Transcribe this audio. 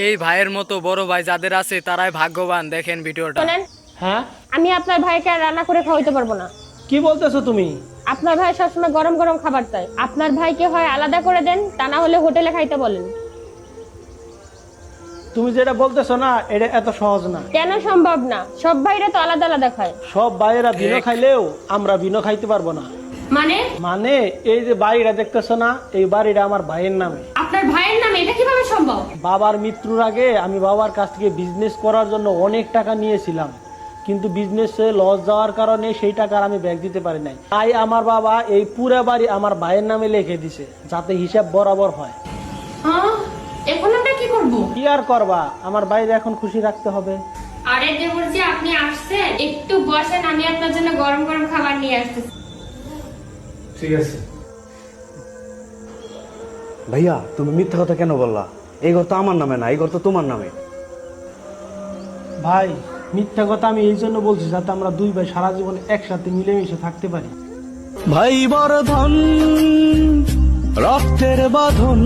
এই ভাইয়ের মতো বড় ভাই যাদের আছে তারাই ভাগ্যবান। দেখেন ভিডিওটা। শোনেন, হ্যাঁ, আমি আপনার ভাইকে আর রান্না করে খাওয়াইতে পারবো না। কি বলতেছো তুমি? আপনার ভাই সবসময় গরম গরম খাবার চায়। আপনার ভাইকে হয় আলাদা করে দেন, তা না হলে হোটেলে খাইতে বলেন। তুমি যেটা বলতেছো না, এটা এত সহজ না। কেন সম্ভব না? সব ভাইরা তো আলাদা আলাদা খায়। সব ভাইয়েরা ভিনো খাইলেও আমরা ভিনো খাইতে পারবো না। মানে মানে এই যে বাড়িটা দেখতেছো না, এই বাড়িটা আমার ভাইয়ের নামে। আপনার ভাইয়ের নামে? এটা কিভাবে সম্ভব? বাবার মৃত্যুর আগে আমি বাবার কাছ থেকে বিজনেস করার জন্য অনেক টাকা নিয়েছিলাম, কিন্তু বিজনেসে লস যাওয়ার কারণে সেই টাকা আর আমি ব্যাক দিতে পারি নাই। তাই আমার বাবা এই পুরো বাড়ি আমার ভাইয়ের নামে লিখে দিছে, যাতে হিসাব বরাবর হয়। এখন আমরা কি করব? কি আর করবা, আমার বাইরে এখন খুশি রাখতে হবে। আরে দেবরজি, আপনি আসছেন, একটু বসেন, আমি আপনার জন্য গরম গরম খাবার নিয়ে আসতেছি। ঠিক আছে। ভাইয়া, তুমি মিথ্যা কথা কেন বললা? এই ঘর তো আমার নামে না, এই ঘর তো তোমার নামে। ভাই, মিথ্যা কথা আমি এই জন্য বলছি যাতে আমরা দুই ভাই সারা জীবন একসাথে মিলেমিশে থাকতে পারি। ভাই বড় ধন, রক্তের বাঁধন।